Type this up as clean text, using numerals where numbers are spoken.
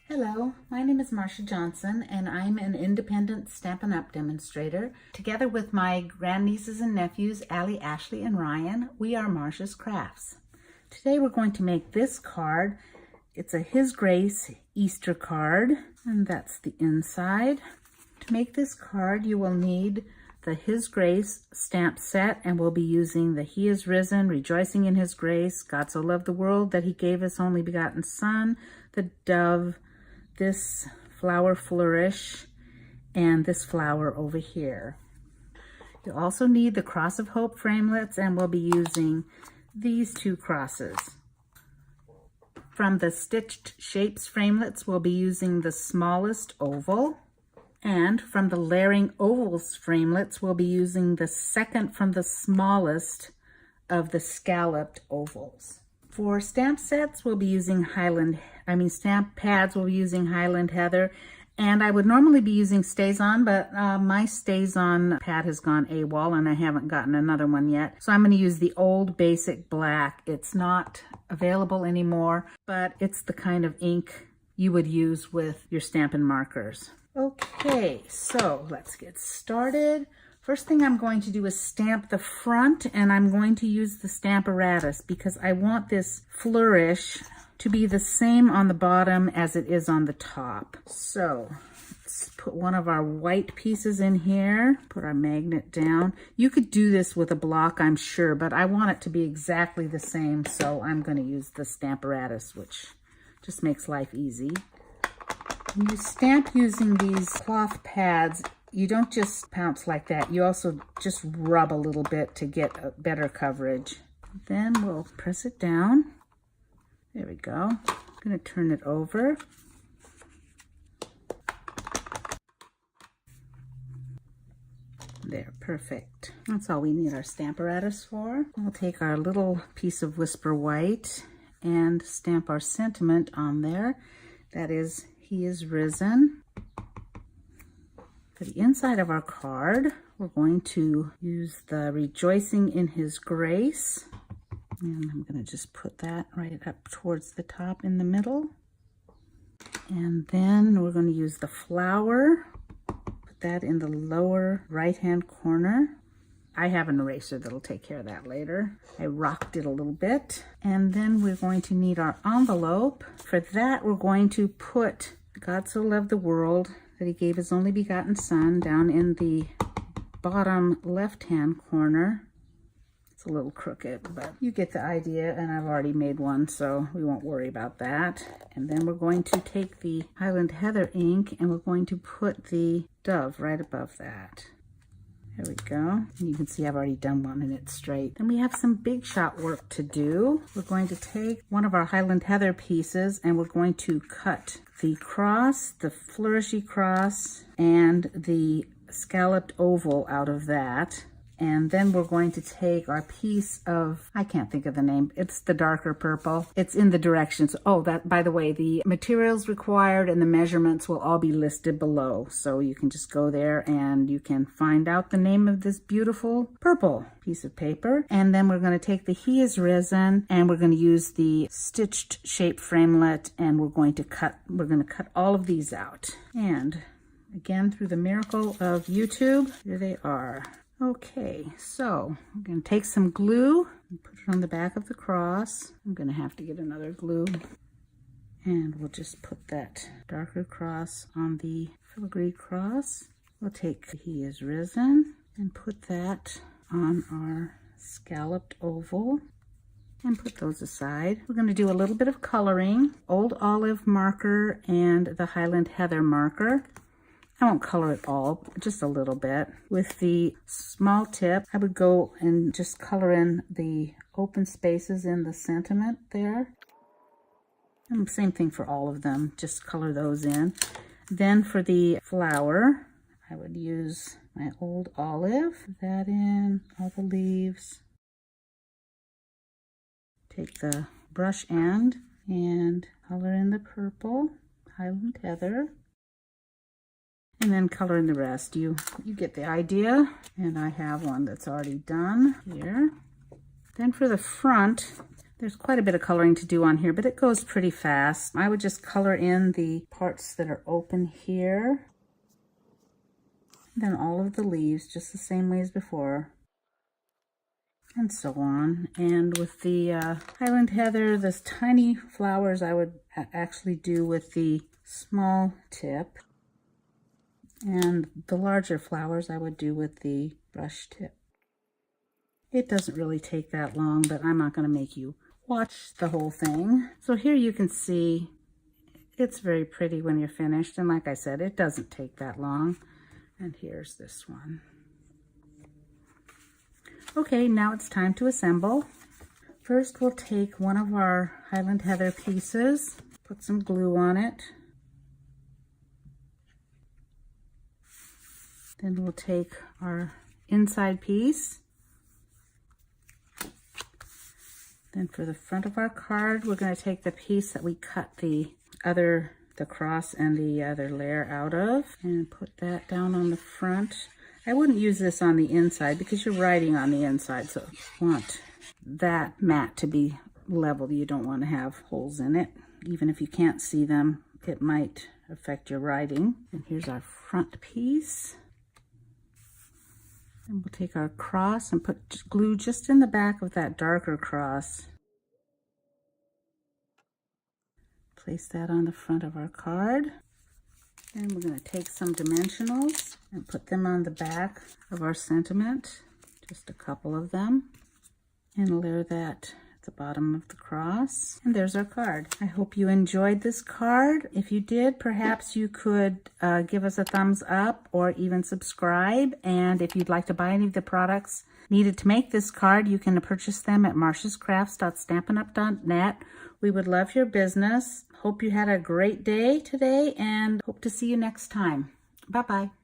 Hello, my name is Marcia Johnson and I'm an independent Stampin' Up! Demonstrator. Together with my grandnieces and nephews, Allie, Ashley, and Ryan, we are Marcia's Crafts. Today we're going to make this card. It's a His Grace Easter card, and that's the inside. To make this card, you will need the His Grace stamp set, and we'll be using the He is Risen, Rejoicing in His Grace, God so loved the world that He gave His only begotten Son, the dove, this flower flourish, and this flower over here. You'll also need the Cross of Hope framelits, and we'll be using these two crosses. From the Stitched Shapes framelits, we'll be using the smallest oval. And from the Layering Ovals framelits, we'll be using the second from the smallest of the scalloped ovals. For stamp sets, we'll be using stamp pads, we'll be using Highland Heather. And I would normally be using Stazon, but my Stazon pad has gone AWOL and I haven't gotten another one yet. So I'm going to use the old basic black. It's not available anymore, but it's the kind of ink you would use with your Stampin' markers. Okay, so let's get started. First thing I'm going to do is stamp the front, and I'm going to use the Stamparatus because I want this flourish to be the same on the bottom as it is on the top. So let's put one of our white pieces in here, put our magnet down. You could do this with a block, I'm sure, but I want it to be exactly the same, so I'm going to use the Stamparatus, which just makes life easy. When you stamp using these cloth pads, you don't just pounce like that. You also just rub a little bit to get a better coverage. Then we'll press it down. There we go. I'm going to turn it over. There, perfect. That's all we need our Stamparatus for. We'll take our little piece of Whisper White and stamp our sentiment on there. That is, He is Risen. For the inside of our card, we're going to use the Rejoicing in His Grace. And I'm going to just put that right up towards the top in the middle. And then we're going to use the flower. Put that in the lower right-hand corner. I have an eraser that'll take care of that later. I rocked it a little bit. And then we're going to need our envelope. For that, we're going to put God so loved the world that He gave His only begotten Son down in the bottom left-hand corner. It's a little crooked, but you get the idea, and I've already made one, so we won't worry about that. And then we're going to take the Highland Heather ink, and we're going to put the dove right above that. There we go. And you can see I've already done one and it's straight. Then we have some big shot work to do. We're going to take one of our Highland Heather pieces and we're going to cut the cross, the flourishy cross, and the scalloped oval out of that. And then we're going to take our piece of, I can't think of the name, it's the darker purple. It's in the directions. Oh, that, by the way, the materials required and the measurements will all be listed below. So you can just go there and you can find out the name of this beautiful purple piece of paper. And then we're going to take the He is Risen and we're going to use the Stitched Shape framelit, and we're going to cut all of these out. And again, through the miracle of YouTube, here they are. Okay, so I'm going to take some glue and put it on the back of the cross. I'm going to have to get another glue. And we'll just put that darker cross on the filigree cross. We'll take the He is Risen and put that on our scalloped oval and put those aside. We're going to do a little bit of coloring, Old Olive marker and the Highland Heather marker. I won't color it all, just a little bit. With the small tip, I would go and just color in the open spaces in the sentiment there. And same thing for all of them, just color those in. Then for the flower, I would use my Old Olive, put that in, all the leaves. Take the brush end and color in the purple, Highland Heather. And then color in the rest. You get the idea. And I have one that's already done here. Then for the front, There's quite a bit of coloring to do on here, but it goes pretty fast. I would just color in the parts that are open here. Then all of the leaves, just the same way as before. And so on. And with the Highland Heather, this tiny flowers I would actually do with the small tip. And the larger flowers I would do with the brush tip. It doesn't really take that long, but I'm not going to make you watch the whole thing. So here you can see it's very pretty when you're finished. And like I said, it doesn't take that long. And here's this one. Okay, now it's time to assemble. First, we'll take one of our Highland Heather pieces, put some glue on it. Then we'll take our inside piece. Then for the front of our card, we're going to take the piece that we cut the cross and the other layer out of and put that down on the front. I wouldn't use this on the inside because you're writing on the inside, so you want that mat to be level. You don't want to have holes in it. Even if you can't see them, it might affect your writing. And here's our front piece. And we'll take our cross and put glue just in the back of that darker cross. Place that on the front of our card. And we're going to take some dimensionals and put them on the back of our sentiment. Just a couple of them. And layer that at the bottom of the cross. And there's our card. I hope you enjoyed this card. If you did, perhaps you could give us a thumbs up or even subscribe. And if you'd like to buy any of the products needed to make this card, you can purchase them at marciascrafts.stampinup.net. We would love your business. Hope you had a great day today and hope to see you next time. Bye-bye.